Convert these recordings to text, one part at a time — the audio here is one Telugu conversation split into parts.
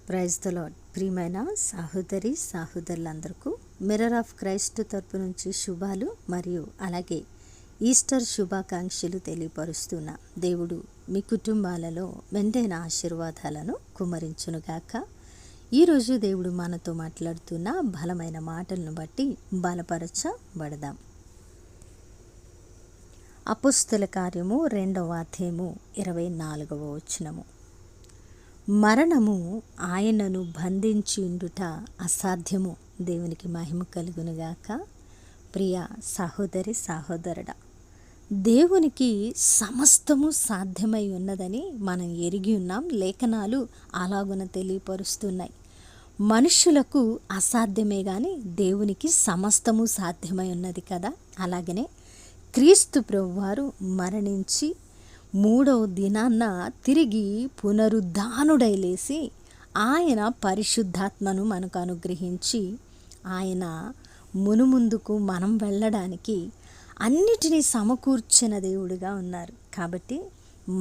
Praise the lord. ప్రియమైన సహోదరులందరికీ మిర్రర్ ఆఫ్ క్రైస్ట్ తరపు నుంచి శుభాలు మరియు అలాగే ఈస్టర్ శుభాకాంక్షలు తెలియపరుస్తున్న దేవుడు మీ కుటుంబాలలో మెండైన ఆశీర్వాదాలను కుమ్మరించునుగాక. ఈరోజు దేవుడు మనతో మాట్లాడుతున్న బలమైన మాటలను బట్టి బలపరచబడదాం. అపోస్తల కార్యము 2వ అధ్యాయము 24వ వచనము. మరణము ఆయనను బంధించిండుట అసాధ్యము. దేవునికి మహిమ కలుగునుగాక. ప్రియ సహోదరుడా, దేవునికి సమస్తము సాధ్యమై ఉన్నదని మనం ఎరిగి ఉన్నాం. లేఖనాలు అలాగున తెలియపరుస్తున్నాయి. మనుషులకు అసాధ్యమే కానీ దేవునికి సమస్తము సాధ్యమై ఉన్నది కదా. అలాగనే క్రీస్తు ప్రభువారు మరణించి 3వ దినాన్న తిరిగి పునరుద్ధానుడై లేసి ఆయన పరిశుద్ధాత్మను మనకు అనుగ్రహించి ఆయన మునుముందుకు మనం వెళ్ళడానికి అన్నిటినీ సమకూర్చిన దేవుడిగా ఉన్నారు. కాబట్టి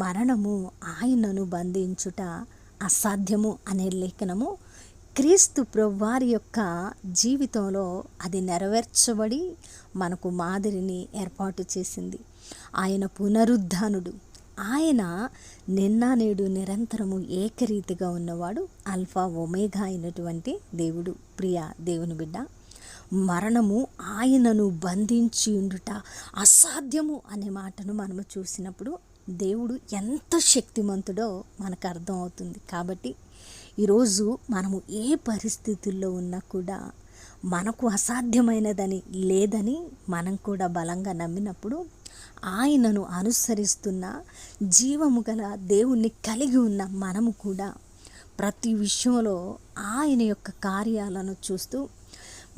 మరణము ఆయనను బంధించుట అసాధ్యము అనే లేఖనము క్రీస్తు ప్రభువారి యొక్క జీవితంలో అది నెరవేర్చబడి మనకు మాదిరిని ఏర్పాటు చేసింది. ఆయన పునరుద్ధానుడు. ఆయన నిన్న నేడు నిరంతరము ఏకరీతిగా ఉన్నవాడు. ఆల్ఫా ఒమేగా అయినటువంటి దేవుడు. ప్రియ దేవుని బిడ్డ, మరణము ఆయనను బంధించి ఉండుట అసాధ్యము అనే మాటను మనము చూసినప్పుడు దేవుడు ఎంత శక్తిమంతుడో మనకు అర్థం అవుతుంది. కాబట్టి ఈరోజు మనము ఏ పరిస్థితుల్లో ఉన్నా కూడా మనకు అసాధ్యమైనదని లేదని మనం కూడా బలంగా నమ్మినప్పుడు ఆయనను అనుసరిస్తున్న జీవము గల దేవుణ్ణి కలిగి ఉన్న మనము కూడా ప్రతి విషయంలో ఆయన యొక్క కార్యాలను చూస్తూ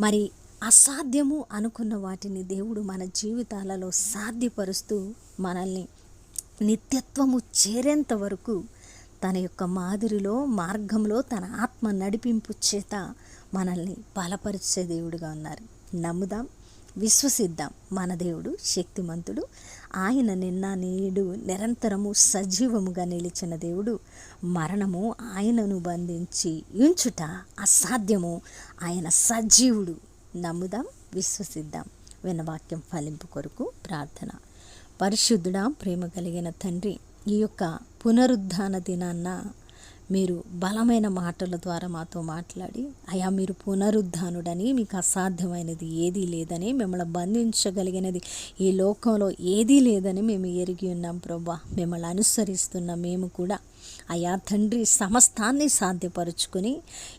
మరి అసాధ్యము అనుకున్న వాటిని దేవుడు మన జీవితాలలో సాధ్యపరుస్తూ మనల్ని నిత్యత్వము చేరేంత వరకు తన యొక్క మాదిరిలో మార్గంలో తన ఆత్మ నడిపింపు చేత మనల్ని బలపరిచే దేవుడుగా ఉన్నారు. నమ్ముదాం, విశ్వసిద్దాం. మన దేవుడు శక్తిమంతుడు. ఆయన నిన్న నేడు నిరంతరము సజీవముగా నిలిచిన దేవుడు. మరణము ఆయనను బంధించి ఉంచుట అసాధ్యము. ఆయన సజీవుడు. నమ్ముదాం, విశ్వసిద్దాం. విన్నవాక్యం ఫలింపు కొరకు ప్రార్థన. పరిశుద్ధుడా, ప్రేమ కలిగిన తండ్రి, ఈ యొక్క పునరుద్ధాన దినాన్న మీరు బలమైన మాటల ద్వారా మాతో మాట్లాడి, అయా మీరు పునరుద్ధానుడని, మీకు అసాధ్యమైనది ఏదీ లేదని, మిమ్మల్ని బంధించగలిగినది ఈ లోకంలో ఏదీ లేదని మేము ఎరిగి ఉన్నాం ప్రభా. మిమ్మల్ని అనుసరిస్తున్న మేము కూడా అయా తండ్రి సమస్తాన్ని సాధ్యపరుచుకొని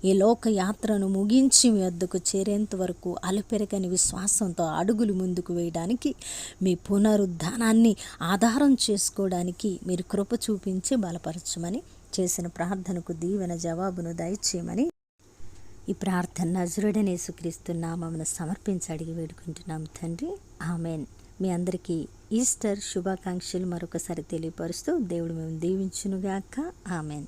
ఈ లోక యాత్రను ముగించి మీ వద్దకు చేరేంత వరకు అలుపెరగని విశ్వాసంతో అడుగులు ముందుకు వేయడానికి, మీ పునరుద్ధానాన్ని ఆధారం చేసుకోవడానికి మీరు కృప చూపించి బలపరచమని, చేసిన ప్రార్థనకు దీవెన జవాబును దయచేయమని ఈ ప్రార్థన నజరుడైన యేసుక్రీస్తు నామమున సమర్పించి అడిగి వేడుకుంటున్నాం తండ్రి. ఆమెన్. మీ అందరికీ ఈస్టర్ శుభాకాంక్షలు మరొకసారి తెలియపరుస్తూ దేవుడు మేము దీవించునుగాక. ఆమెన్.